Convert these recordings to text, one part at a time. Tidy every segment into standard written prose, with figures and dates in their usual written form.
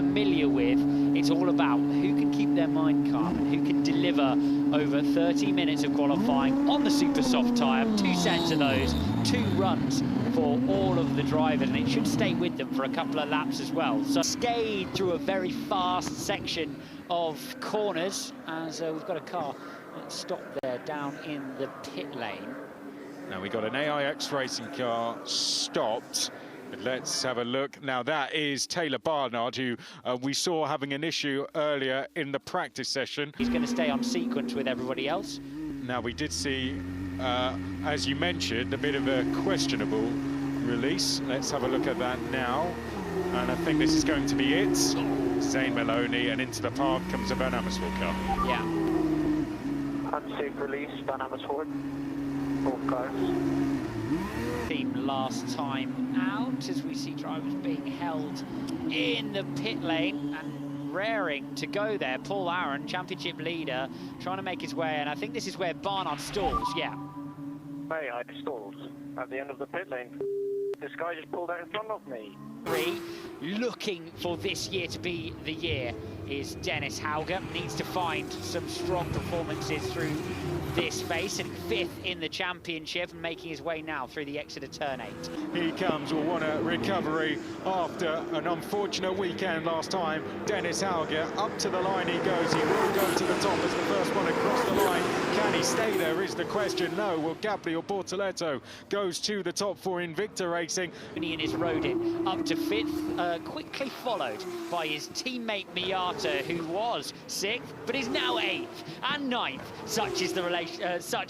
familiar with. It's all about who can keep their mind calm and who can deliver over 30 minutes of qualifying on the super soft tyre. 2 sets of those, 2 runs for all of the drivers, and it should stay with them for a couple of laps as well. So skate through a very fast section of corners as we've got a car stopped there down in the pit lane. Now we got an AIX racing car stopped. Let's have a look. Now that is Taylor Barnard, who we saw having an issue earlier in the practice session. He's going to stay on sequence with everybody else. Now we did see, as you mentioned, a bit of a questionable release. Let's have a look at that now. And I think this is going to be it. Zane Maloney, and into the path comes a Van Amersfoort car. Yeah. Unsafe release, Van Amersfoort. Both cars. Team last time out, as we see drivers being held in the pit lane and raring to go there. Paul Aaron, championship leader, trying to make his way, and I think this is where Barnard stalls. Yeah. Hey, I stalled at the end of the pit lane. This guy just pulled out in front of me. Looking for this year to be the year is Dennis Hauger. Needs to find some strong performances through this space, and 5th in the championship, and making his way now through the exit of turn 8. He comes, will want a recovery after an unfortunate weekend last time. Dennis Hauger, up to the line he goes. He will go to the top as the first one across the line. Can he stay there is the question. No, well, Gabriel Bortoletto goes to the top for Invicta Racing. And Ian is rode in up to 5th, quickly followed by his teammate Miata, who was 6th, but is now 8th and 9th. Such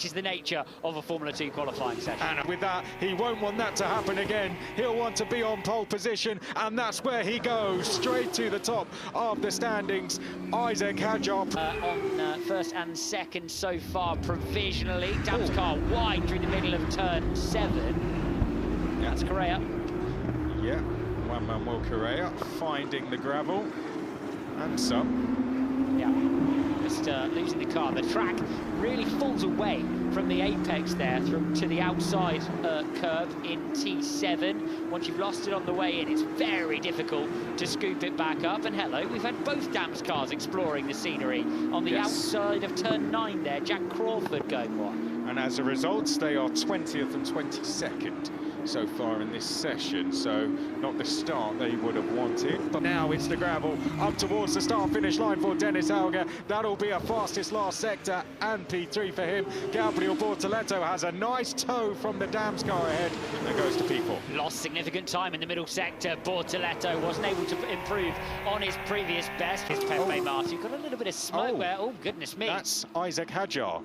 is the nature of a Formula 2 qualifying session. And with that, he won't want that to happen again. He'll want to be on pole position, and that's where he goes, straight to the top of the standings. Isaac Hadjar on 1st and 2nd so far, provisionally. Dam's car wide through the middle of turn 7. That's Correa. Yeah, Juan Manuel Correa finding the gravel and some. Yeah, just losing the car. The track really falls away from the apex there through to the outside curve in T7. Once you've lost it on the way in, it's very difficult to scoop it back up. And hello, we've had both Dam's cars exploring the scenery on the outside of turn 9 there. Jack Crawford going one. And as a result, they are 20th and 22nd so far in this session, so not the start they would have wanted. But now it's the gravel up towards the start-finish line for Dennis Hauger. That'll be a fastest last sector and P3 for him. Gabriel Bortoletto has a nice tow from the Dams car ahead and goes to P4. Lost significant time in the middle sector. Bortoletto wasn't able to improve on his previous best. His Pepe Martin got a little bit of smoke there. Oh, goodness me. That's Isaac Hadjar,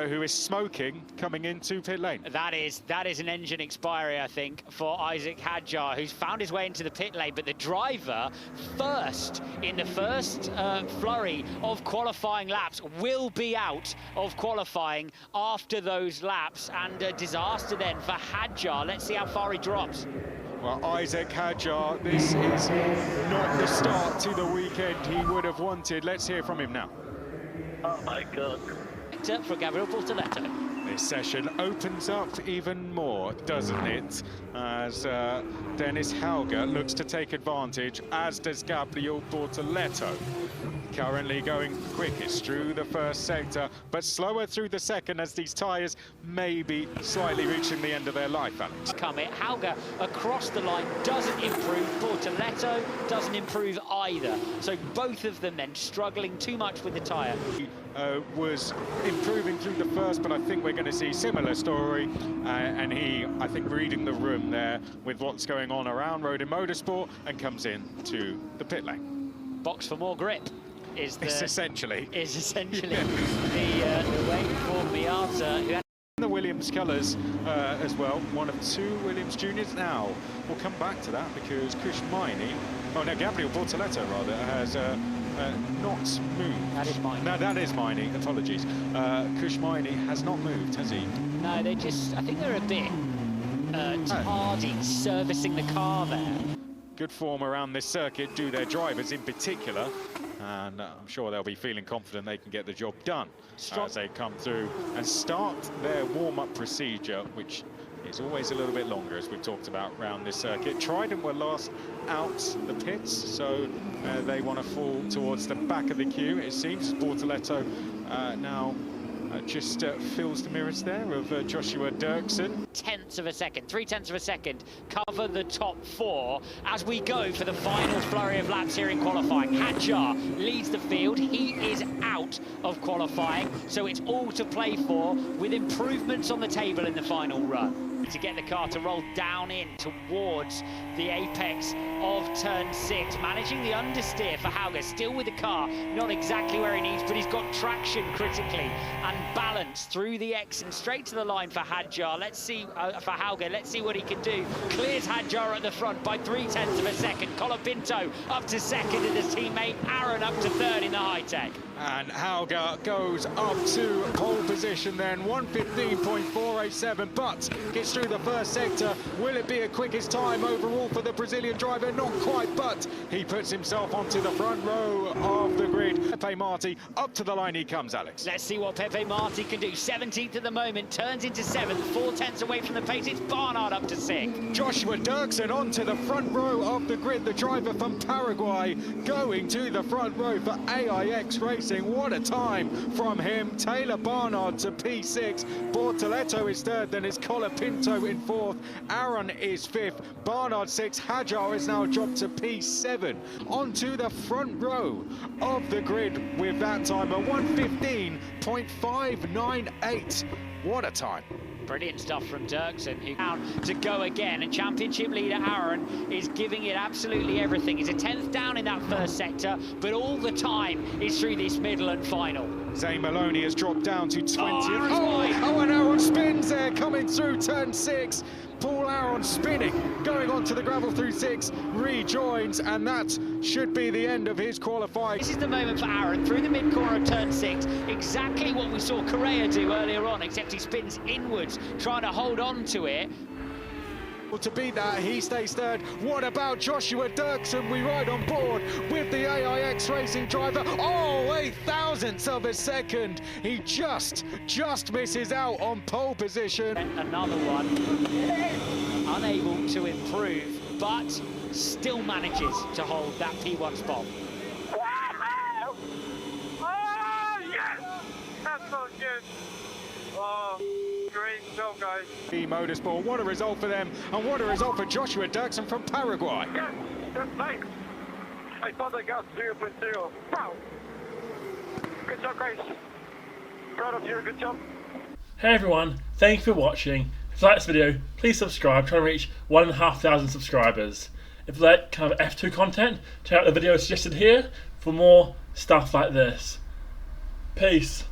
who is smoking coming into pit lane. That is an engine expiry, I think, for Isaac Hadjar, who's found his way into the pit lane. But the driver, first in the first flurry of qualifying laps, will be out of qualifying after those laps, and a disaster then for Hadjar. Let's see how far he drops. Well, Isaac Hadjar, this is not the start to the weekend he would have wanted. Let's hear from him now. Oh my God. For Gabriel Bortoletto. This session opens up even more, doesn't it? As Dennis Hauger looks to take advantage, as does Gabriel Bortoletto. Currently going quickest through the first sector, but slower through the second, as these tyres may be slightly reaching the end of their life, Alex. Hauger across the line doesn't improve. Bortoletto doesn't improve either. So both of them then struggling too much with the tyre. Was improving through the first, but I think we're going to see a similar story. And he, I think, reading the room there with what's going on around road in motorsport, and comes in to the pit lane. Box for more grip is essentially the way for Miata, who had the Williams colours as well. One of 2 Williams juniors. Now we'll come back to that, because Gabriel Bortoletto rather has not moved. That is Miney. No, that is Miney, apologies. Kushmaini has not moved, has he? No, I think they're a bit tardy servicing the car there. Good form around this circuit do their drivers in particular, and I'm sure they'll be feeling confident they can get the job done as they come through and start their warm-up procedure, which It's always a little bit longer, as we've talked about around this circuit. Trident were last out the pits, so they want to fall towards the back of the queue. It seems Bortoletto now just fills the mirrors there of Joshua Dirksen. Tenths of a second, 0.3 of a second, cover the top four as we go for the final flurry of laps here in qualifying. Hadjar leads the field. He is out of qualifying, so it's all to play for with improvements on the table in the final run. To get the car to roll down in towards the apex of turn 6, managing the understeer for Hauger, still with the car, not exactly where he needs, but he's got traction critically and balance through the X and straight to the line for Hadjar. Let's see, for Hauger, let's see what he can do. Clears Hadjar at the front by 0.3 of a second. Colapinto up to second and his teammate Aaron up to third in the high-tech. And Hauger goes up to pole position then, 1:15.487, but gets through the first sector. Will it be a quickest time overall for the Brazilian driver? Not quite, but he puts himself onto the front row of the grid. Pepe Marti, up to the line he comes, Alex. Let's see what Pepe Marti can do. 17th at the moment, turns into 7th, 4/10 away from the pace. It's Barnard up to 6th. Joshua Dirksen onto the front row of the grid, the driver from Paraguay, going to the front row for AIX Racing. What a time from him. Taylor Barnard to P6. Bortoletto is third, then it's Colapinto in fourth. Aaron is fifth. Barnard 6. Hadjar is now dropped to P7. Onto the front row of the grid with that time, a 1:15.598. What a time. Brilliant stuff from Dirksen, who down to go again, and championship leader Aaron is giving it absolutely everything. He's a 10th down in that first sector, but all the time is through this middle and final. Zane Maloney has dropped down to 20th. Oh, and Aaron spins there, coming through turn 6. Paul Aaron spinning, going onto the gravel through 6, rejoins, and that should be the end of his qualifying. This is the moment for Aaron, through the mid-corner of turn 6, exactly what we saw Correa do earlier on, except he spins inwards, trying to hold on to it. To beat that, he stays third. What about Joshua Dirksen? We ride on board with the AIX Racing driver. Oh, 0.008 of a second. He just misses out on pole position. Another one, unable to improve, but still manages to hold that P1 spot. Oh, yes! That's so good. Oh. Great job, guys. Motorsport, what a result for them, and what a result for Joshua Dirksen from Paraguay. Yes, that's nice. I thought I got 0.0. Wow. Good job, guys. Proud of you, good job. Hey everyone, thank you for watching. If you like this video, please subscribe, trying to reach 1,500 subscribers. If you like kind of F2 content, check out the video suggested here for more stuff like this. Peace.